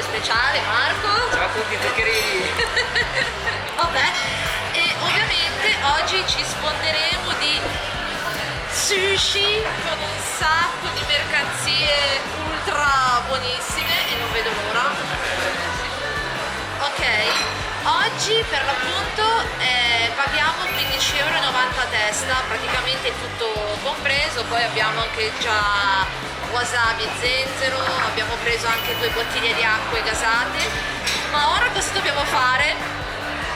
ospite speciale Marco. Ciao a tutti zuccherini. Vabbè, e ovviamente oggi ci sfonderemo di sushi con un sacco di mercanzie ultra buonissime e non vedo l'ora. Ok, oggi per l'appunto paghiamo 15,90 € a testa, praticamente tutto compreso, poi abbiamo anche già wasabi e zenzero, abbiamo preso anche 2 bottiglie di acque gasate, ma ora cosa dobbiamo fare?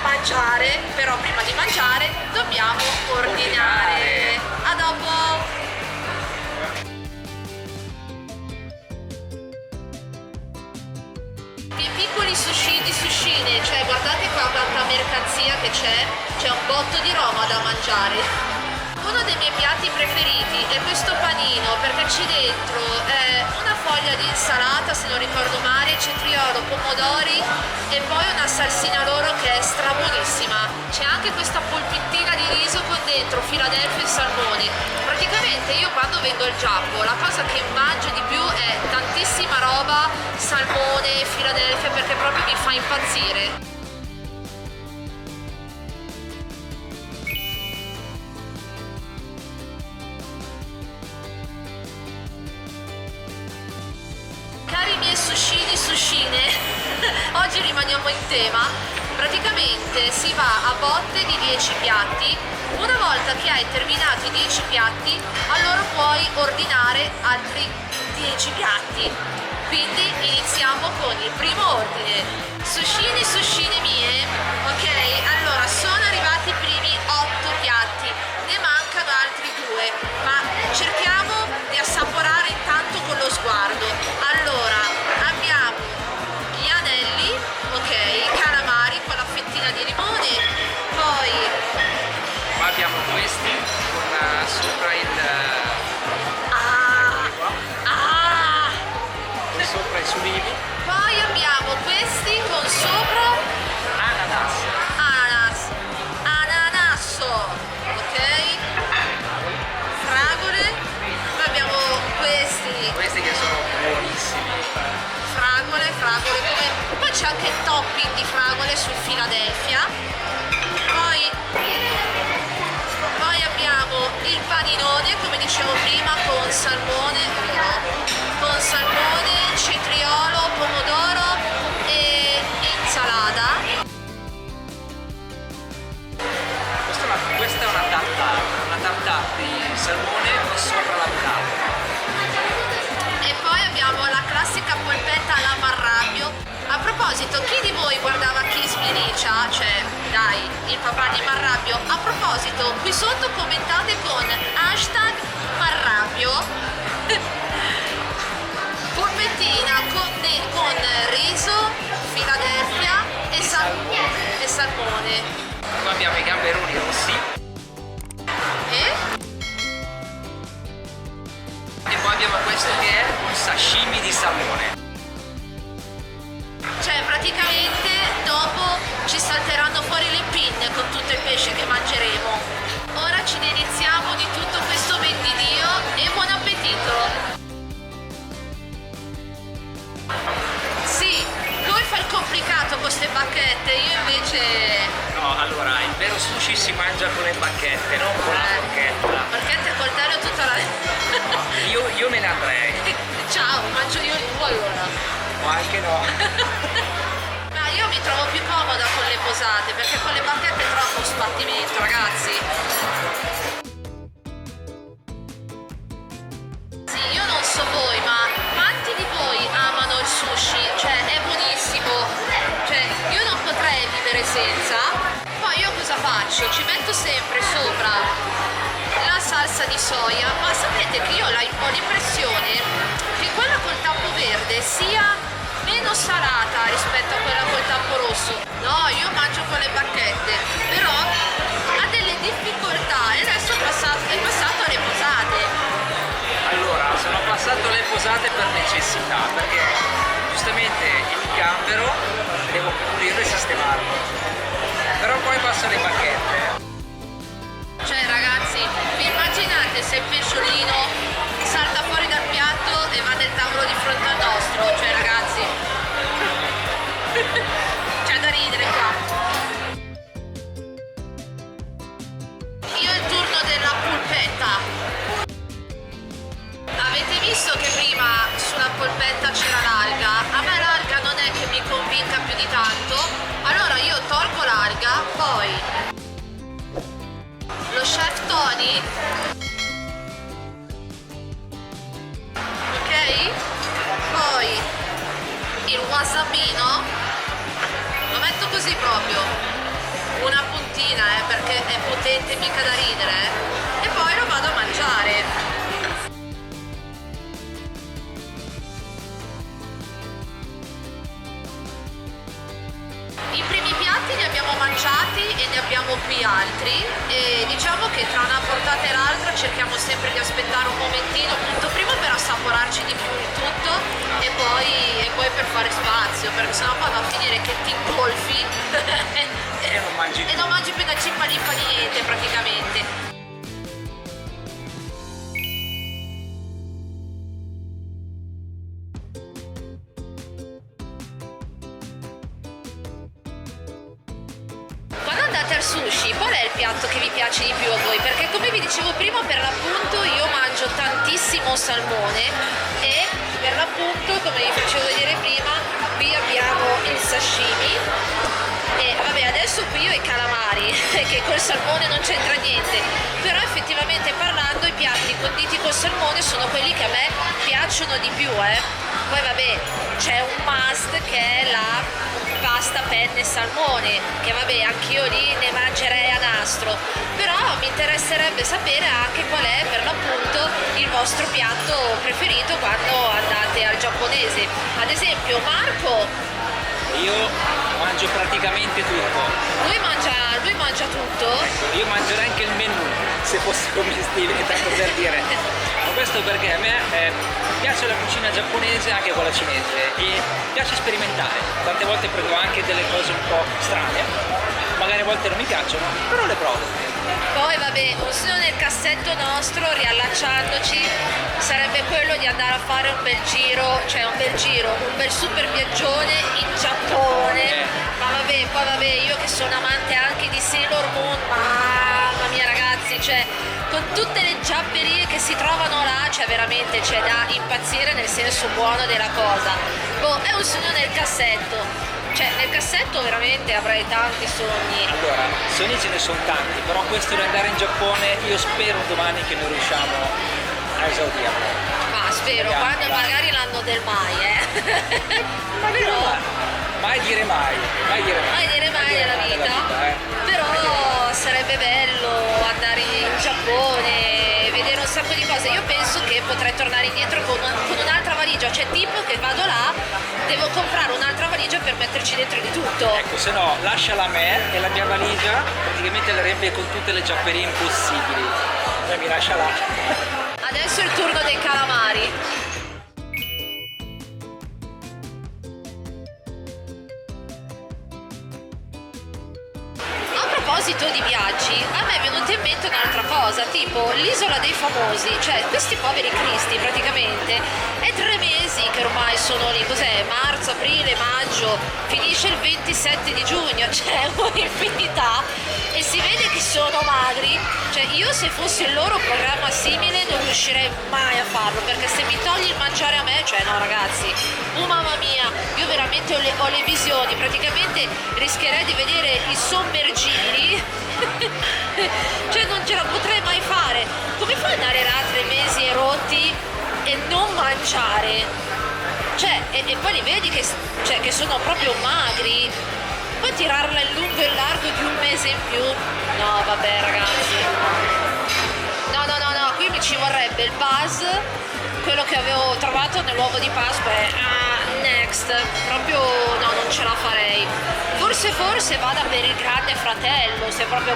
Mangiare, però prima di mangiare dobbiamo ordinare. A dopo! I piccoli sushi di sushine, cioè guardate qua quanta mercanzia che c'è un botto di roba da mangiare. Uno dei miei piatti preferiti è questo panino perché c'è dentro una foglia di insalata, se non ricordo male, cetriolo, pomodori e poi una salsina loro che è strabuonissima. C'è anche questa polpettina di riso con dentro Philadelphia e salmone. Praticamente io quando vengo al Giappo la cosa che mangio di più è tantissima roba, salmone, Philadelphia, perché proprio mi fa impazzire. Cari miei sushini sushine, oggi rimaniamo in tema. Praticamente si va a botte di 10 piatti. Una volta che hai terminato i 10 piatti, allora puoi ordinare altri 10 piatti. Quindi iniziamo con il primo ordine. Sushini sushine mie, ok? Allora sono arrivati i primi 8 piatti, ne mancano altri 2, ma cerchiamo di assaporare intanto con lo sguardo. Allora, abbiamo gli anelli, ok, calamari con la fettina di limone, poi Qua abbiamo questi con sopra con sopra i sulini. poi abbiamo questi con sopra Ananas. ananasso, ok, fragole, poi abbiamo Questi che sono buonissimi. fragole come, poi c'è anche il topping di fragole sul Philadelphia, poi abbiamo il paninone come dicevo prima con salmone, cetriolo, pomodoro e insalata. Questa è una tartare di salmone con sopra la burrata. E poi abbiamo la classica polpetta alla marrabbio. A proposito, chi di voi guardava Kiss Me Richa, cioè dai, il papà di Marrabbio? A proposito, qui sotto commentate con hashtag Marrabbio. Polpettina con riso, Philadelphia e salmone. Qua abbiamo i gamberoni rossi E? e poi abbiamo questo che è un sashimi di salmone. Cioè praticamente dopo ci salteranno fuori le pinne con tutto il pesce che mangeremo. Ora ci deliziamo di tutto questo ben di Dio e buon appetito! Sì, lui fa il complicato con queste bacchette, io invece... No, allora il vero sushi si mangia con le bacchette, non con la forchetta. Bacchette e coltello tutta la... Io me ne andrei. Ciao, mangio io il tuo allora. O anche no. Ma io mi trovo più comoda con le posate perché con le bacchette è troppo sbattimento, ragazzi. Sì, io non so voi, ma quanti di voi amano il sushi? Cioè, è buonissimo. Cioè, io non potrei vivere senza. Poi io cosa faccio? Ci metto sempre sopra la salsa di soia, ma sapete che io ho l'impressione che quella col tappo verde sia meno salata rispetto a quella col tappo rosso. No, io mangio con le bacchette, però ha delle difficoltà e adesso è passato alle posate. Allora, sono passato le posate per necessità, perché giustamente il gambero devo pulirlo e sistemarlo. Però poi passo le bacchette. Cioè ragazzi, vi immaginate se il pesciolino salta fuori dal piatto e va nel tavolo di fronte al nostro? Cioè ragazzi, C'è da ridere qua. Io il turno della polpetta. Avete visto che prima sulla polpetta c'era l'alga? A me l'alga non è che mi convinca più di tanto, allora io tolgo l'alga, poi lo chef Tony, ok? Poi il wasabino, lo metto così proprio, una puntina perché è potente mica da ridere, e poi lo vado a mangiare. I primi piatti ne abbiamo mangiati e ne abbiamo qui altri, e diciamo che tra una portata e l'altra cerchiamo sempre di aspettare un momentino, appunto prima per assaporarci di più il tutto e poi per fare spazio, perché sennò poi va a finire che ti ingolfi e non mangi più da cippa di niente praticamente. Al sushi, qual è il piatto che vi piace di più a voi? Perché come vi dicevo prima, per l'appunto io mangio tantissimo salmone e per l'appunto, come vi facevo vedere prima, qui abbiamo il sashimi e vabbè, adesso qui ho i calamari che col salmone non c'entra niente, però effettivamente parlando i piatti conditi col salmone sono quelli che a me piacciono di più, Poi vabbè, c'è un must che è la pasta, penne e salmone, che vabbè anch'io lì ne mangerei a nastro, però mi interesserebbe sapere anche qual è per l'appunto il vostro piatto preferito quando andate al giapponese. Ad esempio Marco, io mangio praticamente tutto. Lui mangia tutto? Io mangerei anche il menù, se fosse commestibile, tanto per dire. Ma questo perché a me piace la cucina giapponese, anche quella cinese, e piace sperimentare. Tante volte prendo anche delle cose un po' strane, magari a volte non mi piacciono, però le provo. Poi vabbè, un sogno nel cassetto nostro, riallacciandoci, sarebbe quello di andare a fare un bel giro, un bel super viaggione in Giappone. Ma vabbè, poi vabbè, io che sono amante anche di Sailor Moon, mamma mia ragazzi, con tutte le giapperie che si trovano là, veramente c'è da impazzire nel senso buono della cosa. Boh, è un sogno nel cassetto. Nel cassetto veramente avrei tanti sogni. Allora, sogni ce ne sono tanti, però questo di andare in Giappone io spero domani che noi riusciamo a esaudirlo. Ma spero, quando magari l'anno del mai, però mai dire mai. Mai dire mai nella vita. Però sarebbe bello andare in Giappone, vedere un sacco di cose. Io penso che potrei tornare indietro con un'altra valigia, tipo che vado là, devo comprare un'altra valigia per metterci dentro di tutto. Ecco, se no lasciala a me e la mia valigia praticamente la riempie con tutte le giapperie impossibili. Poi mi lascia là. Adesso è il turno dei calamari. A proposito di viaggi, a me è venuta in mente un'altra cosa, tipo l'isola dei famosi, questi poveri cristi praticamente è 3 mesi che ormai sono lì, cos'è? Marzo, aprile, maggio, finisce il 27 di giugno, c'è un'infinità e si vede che sono magri, io se fosse il loro programma simile non riuscirei mai a farlo, perché se mi togli il mangiare a me, no ragazzi, mamma mia, io veramente ho le visioni, praticamente rischierei di vedere i sommergibili, non ce la potrei mai fare. Come fai ad andare là 3 mesi rotti e non mangiare? E poi li vedi che sono proprio magri, poi tirarla in lungo e in largo di 1 mese in più, no vabbè ragazzi, no, qui mi ci vorrebbe il buzz, quello che avevo trovato nell'uovo di Pasqua è next, proprio no, non ce la farei. Forse vada per il Grande Fratello, se proprio,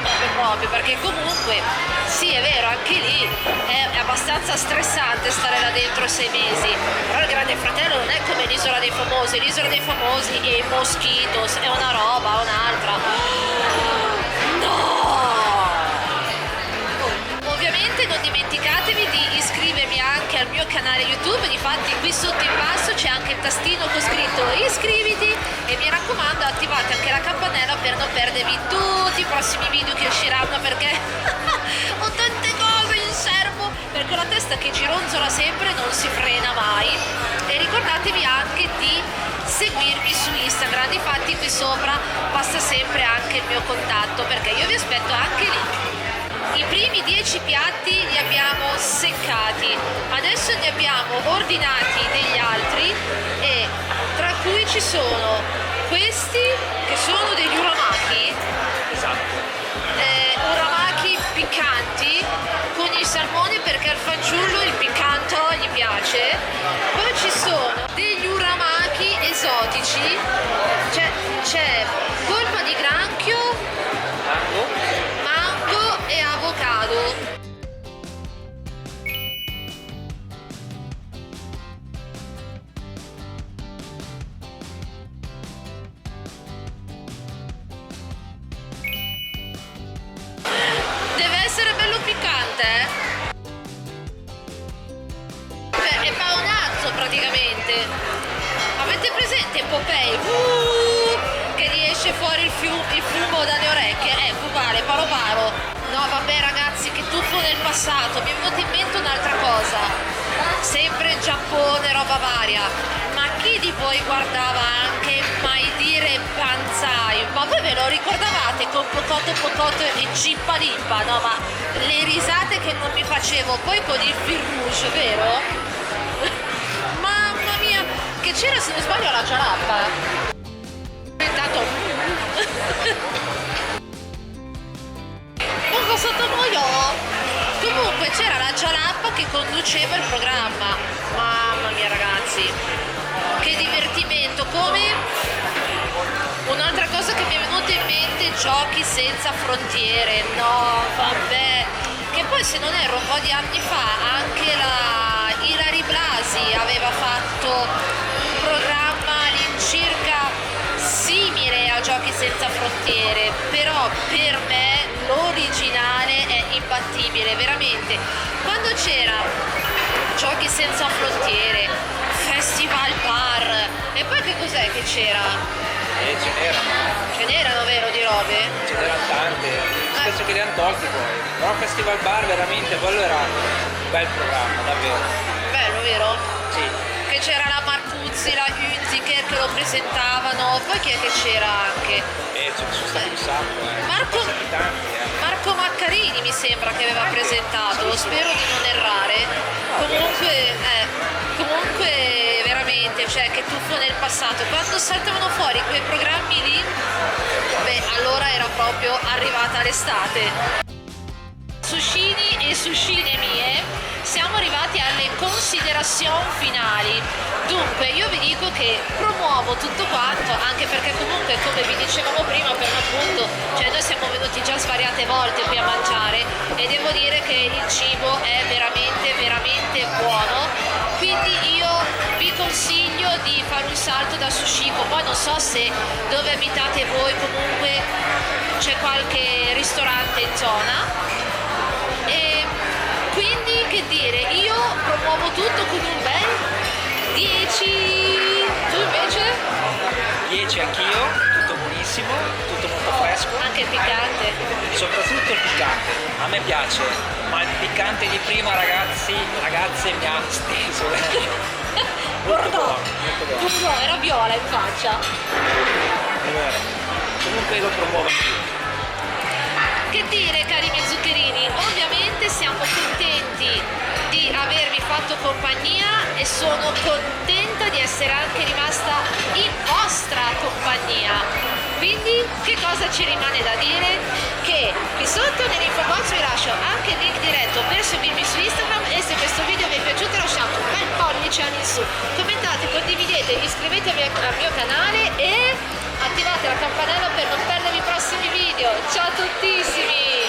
perché comunque sì è vero, anche lì è abbastanza stressante stare là dentro 6 mesi, però il Grande Fratello non è come l'isola dei famosi e i Mosquitos, è una roba, un'altra. No! Ovviamente non dimenticatevi di iscrivervi iscrivervi anche al mio canale YouTube. Difatti qui sotto in basso c'è anche il tastino con scritto iscriviti, e mi raccomando attivate anche la campanella per non perdervi tutti i prossimi video che usciranno, perché ho tante cose in serbo, perché la testa che gironzola sempre non si frena mai. E ricordatevi anche di seguirmi su Instagram, difatti qui sopra passa sempre anche il mio contatto, perché io vi aspetto anche lì. I primi 10 piatti li abbiamo seccati, adesso ne abbiamo ordinati degli altri, e tra cui ci sono questi che sono degli uramaki. Esatto. Uramaki piccanti con il salmone, perché al fanciullo il piccante gli piace. Poi ci sono degli uramaki esotici, c'è polpa di granchio, mango e avocado. Deve essere bello piccante, Cioè, è paonazzo praticamente. Avete presente Popeye? Che gli esce fuori il fumo dalle orecchie? Uguale, paro paro. No vabbè ragazzi, che tuffo nel passato. Mi è venuta in mente un'altra cosa. Sempre Giappone, roba varia. Ma chi di voi guardava anche Mai Dire Banzai? Ma voi ve lo ricordavate con Pocoto e Cippa Lippa? No, ma le risate che non mi facevo poi con il fil rouge, vero? Mamma mia, che c'era se non sbaglio la cialappa. Intanto un po' sotto muoio. Comunque c'era la cialappa che conduceva il programma. Mamma mia ragazzi, che divertimento. Come un'altra cosa che mi è venuta in mente, Giochi Senza Frontiere. No vabbè, che poi se non erro un po' di anni fa anche la Ilary Blasi aveva fatto un programma all'incirca simile a Giochi Senza Frontiere, però per me l'originale è imbattibile, veramente. Quando c'era Giochi Senza Frontiere, Festival Bar, e poi che cos'è che c'era? Ce n'erano, vero, di robe? Ce n'erano tante, penso che li hanno tolti poi. Però Festival Bar veramente quello era un bel programma, davvero. Bello, vero? Sì. Che c'era la Marcuzzi, la Hunziker che lo presentavano, poi chi è che c'era anche? Ce ne sono stati un sacco, Marco, sono stati tanti, Marco Maccarini mi sembra che aveva presentato, spero di non errare. Comunque veramente, cioè che tuffo nel passato. Quando saltavano fuori quei programmi lì, beh, allora era proprio arrivata l'estate. Sushini e sushine mie, siamo arrivati alle considerazioni finali. Dunque io vi dico che promuovo tutto quanto, anche perché comunque, come vi dicevamo prima, per l'appunto, cioè noi siamo venuti già svariate volte qui a mangiare e devo dire che il cibo è veramente veramente buono, quindi io vi consiglio di fare un salto da Sushiko. Poi non so se dove abitate voi comunque c'è qualche ristorante in zona. E quindi che dire, io promuovo tutto con un bel 10. Tu invece? 10 anch'io, tutto buonissimo, tutto molto fresco. Anche il piccante. Soprattutto il piccante, a me piace, ma il piccante di prima ragazze mi ha steso. Molto buono, molto buono. Era viola in faccia. È vero. Comunque lo promuovo anch'io. Che dire cari miei zuccherini, ovviamente siamo contenti di avervi fatto compagnia e sono contenta di essere anche rimasta in vostra compagnia. Quindi che cosa ci rimane da dire? Che qui sotto nell'info box vi lascio anche il link diretto per seguirmi su Instagram, e se questo video vi è piaciuto lasciate un bel pollice in su, commentate, condividete, iscrivetevi al mio canale e attivate la campanella per non perdere i prossimi video. Ciao a tuttissimi!